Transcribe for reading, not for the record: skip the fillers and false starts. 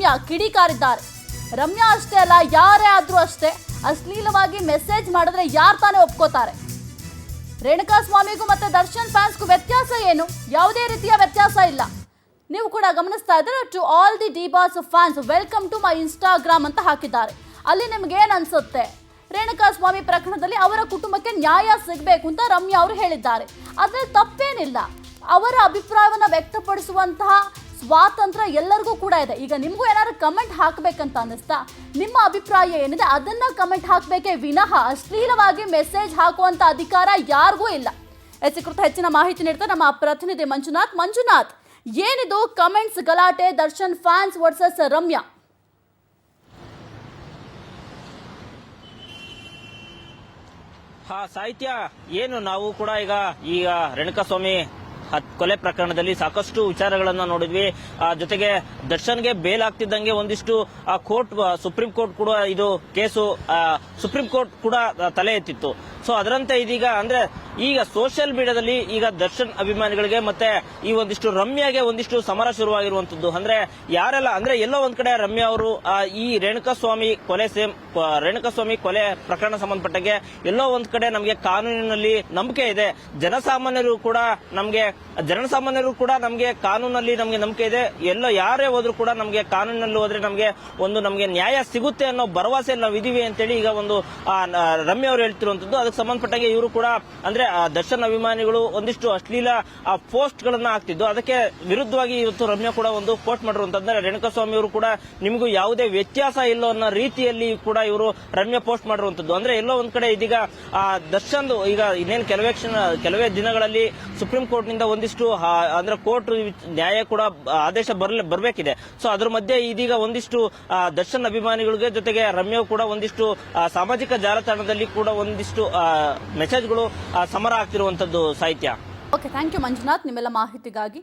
ರಮ್ಯಾ ಕಿಡಿಕಾರಿದ್ದಾರೆ. ರಮ್ಯಾ ಅಷ್ಟೇ ಅಲ್ಲ, ಯಾರೇ ಆದ್ರೂ ಅಷ್ಟೇ ಅಶ್ಲೀಲವಾಗಿ ಮೆಸೇಜ್ ಮಾಡಿದ್ರೆ ಯಾರು ತಾನೇ ಒಪ್ಕೋತಾರೆ? ರೇಣುಕಾಸ್ವಾಮಿಗೂ ಮತ್ತೆ ದರ್ಶನ್ ಫ್ಯಾನ್ಸ್ಗೂ ವ್ಯತ್ಯಾಸ ಏನು? ಯಾವುದೇ ರೀತಿಯ ವ್ಯತ್ಯಾಸ ಇಲ್ಲ. ನೀವು ಕೂಡ ಗಮನಿಸ್ತಾ ಇದ್ರೆ to all the D boss fans welcome to my Instagram ಅಂತ ಹಾಕಿದ್ದಾರೆ. ಅಲ್ಲಿ ನಿಮ್ಗೆ ಏನ್ ಅನ್ಸುತ್ತೆ? ರೇಣುಕಾಸ್ವಾಮಿ ಪ್ರಕರಣದಲ್ಲಿ ಅವರ ಕುಟುಂಬಕ್ಕೆ ನ್ಯಾಯ ಸಿಗಬೇಕು ಅಂತ ರಮ್ಯಾ ಅವರು ಹೇಳಿದ್ದಾರೆ. ಅದ್ರಲ್ಲಿ ತಪ್ಪೇನಿಲ್ಲ. ಅವರ ಅಭಿಪ್ರಾಯವನ್ನ ವ್ಯಕ್ತಪಡಿಸುವಂತಹ ಸ್ವಾತಂತ್ರ್ಯ ಎಲ್ಲರಿಗೂ ಕೂಡ ಇದೆ. ಈಗ ನಿಮಗೂ ಏನಾದ್ರು ಕಮೆಂಟ್ ಹಾಕಬೇಕಂತ ಅನ್ನಿಸ್ತಾ, ನಿಮ್ಮ ಅಭಿಪ್ರಾಯ ಏನಿದೆ ಅದನ್ನ ಕಮೆಂಟ್ ಹಾಕಬೇಕೇ ವಿನಃ ಅಶ್ಲೀಲವಾಗಿ ಮೆಸೇಜ್ ಹಾಕುವಂತ ಅಧಿಕಾರ ಯಾರಿಗೂ ಇಲ್ಲ. ಕುರಿತು ಹೆಚ್ಚಿನ ಮಾಹಿತಿ ನೀಡ್ತಾರೆ ನಮ್ಮ ಪ್ರತಿನಿಧಿ ಮಂಜುನಾಥ್, ಏನಿದು ಕಮೆಂಟ್ಸ್ ಗಲಾಟೆ ದರ್ಶನ್ ಫ್ಯಾನ್ಸ್ ವರ್ಸಸ್ ರಮ್ಯಾ? ಸಾಹಿತ್ಯ ಏನು ನಾವು ಕೂಡ ಈಗ ರೇಣುಕಾಸ್ವಾಮಿ ಕೊಲೆ ಪ್ರಕರಣದಲ್ಲಿ ಸಾಕಷ್ಟು ವಿಚಾರಗಳನ್ನ ನೋಡಿದ್ವಿ. ಜೊತೆಗೆ ದರ್ಶನ್ಗೆ ಬೇಲ್ ಆಗ್ತಿದ್ದಂಗೆ ಒಂದಿಷ್ಟು ಸುಪ್ರೀಂ ಕೋರ್ಟ್ ಕೂಡ ಇದು ಕೇಸು ಸುಪ್ರೀಂ ಕೋರ್ಟ್ ಕೂಡ ತಲೆ ಎತ್ತಿತ್ತು. ಸೊ ಅದರಂತೆ ಇದೀಗ ಅಂದ್ರೆ ಈಗ ಸೋಷಿಯಲ್ ಮೀಡಿಯಾದಲ್ಲಿ ಈಗ ದರ್ಶನ್ ಅಭಿಮಾನಿಗಳಿಗೆ ಮತ್ತೆ ಈ ಒಂದಿಷ್ಟು ರಮ್ಯಾಗೆ ಒಂದಿಷ್ಟು ಸಮರ ಶುರುವಾಗಿರುವಂತದ್ದು. ಅಂದ್ರೆ ಯಾರೆಲ್ಲ ಅಂದ್ರೆ ಎಲ್ಲೋ ಒಂದ್ ಕಡೆ ರಮ್ಯಾ ಅವರು ಈ ರೇಣುಕಾಸ್ವಾಮಿ ಕೊಲೆ ಪ್ರಕರಣ ಸಂಬಂಧಪಟ್ಟಂಗೆ ಎಲ್ಲೋ ಒಂದ್ ಕಡೆ ನಮಗೆ ಕಾನೂನಿನಲ್ಲಿ ನಂಬಿಕೆ ಇದೆ, ಜನಸಾಮಾನ್ಯರು ಕೂಡ ನಮಗೆ ಕಾನೂನಲ್ಲಿ ನಮಗೆ ನಂಬಿಕೆ ಇದೆ. ಎಲ್ಲ ಯಾರೇ ಹೋದ್ರು ಕೂಡ ನಮಗೆ ಕಾನೂನಿನಲ್ಲಿ ಹೋದ್ರೆ ನಮಗೆ ನ್ಯಾಯ ಸಿಗುತ್ತೆ ಅನ್ನೋ ಭರವಸೆಯಲ್ಲಿ ನಾವು ಇದೀವಿ ಅಂತೇಳಿ ಈಗ ಒಂದು ರಮ್ಯಾ ಅವರು ಹೇಳ್ತಿರುವಂತದ್ದು. ಅದಕ್ಕೆ ಸಂಬಂಧಪಟ್ಟಂಗೆ ಇವರು ಕೂಡ ಅಂದ್ರೆ ದರ್ಶನ್ ಅಭಿಮಾನಿಗಳು ಒಂದಿಷ್ಟು ಅಶ್ಲೀಲ ಪೋಸ್ಟ್ ಗಳನ್ನ ಹಾಕ್ತಿದ್ದು, ಅದಕ್ಕೆ ವಿರುದ್ಧವಾಗಿ ಇವತ್ತು ರಮ್ಯಾ ಕೂಡ ಒಂದು ಪೋಸ್ಟ್ ಮಾಡಿರುವಂತಂದ್ರೆ ರೇಣುಕಾಸ್ವಾಮಿ ಅವರು ಕೂಡ ನಿಮಗೂ ಯಾವುದೇ ವ್ಯತ್ಯಾಸ ಇಲ್ಲ ಅನ್ನೋ ರೀತಿಯಲ್ಲಿ ಕೂಡ ಇವರು ರಮ್ಯಾ ಪೋಸ್ಟ್ ಮಾಡಿರುವಂತದ್ದು. ಅಂದ್ರೆ ಎಲ್ಲೋ ಒಂದ್ ಕಡೆ ಇದೀಗ ದರ್ಶನ್ ಈಗ ಇನ್ನೇನು ಕೆಲವೇ ದಿನಗಳಲ್ಲಿ ಸುಪ್ರೀಂ ಕೋರ್ಟ್ ನಿಂದ ಒಂದಿಷ್ಟು ಅಂದ್ರೆ ಕೋರ್ಟ್ ನ್ಯಾಯ ಕೂಡ ಆದೇಶ ಬರಬೇಕಿದೆ. ಸೊ ಅದ್ರ ಮಧ್ಯೆ ಇದೀಗ ಒಂದಿಷ್ಟು ದರ್ಶನ್ ಅಭಿಮಾನಿಗಳಿಗೆ ಜೊತೆಗೆ ರಮ್ಯಾ ಕೂಡ ಒಂದಿಷ್ಟು ಸಾಮಾಜಿಕ ಜಾಲತಾಣದಲ್ಲಿ ಕೂಡ ಒಂದಿಷ್ಟು ಮೆಸೇಜ್ಗಳು ಸಮರ ಆಗ್ತಿರುವಂತದ್ದು. ಸಾಹಿತ್ಯ. ಓಕೆ, ಥ್ಯಾಂಕ್ ಯು ಮಂಜುನಾಥ್ ನಿಮ್ಮೆಲ್ಲ ಮಾಹಿತಿಗಾಗಿ.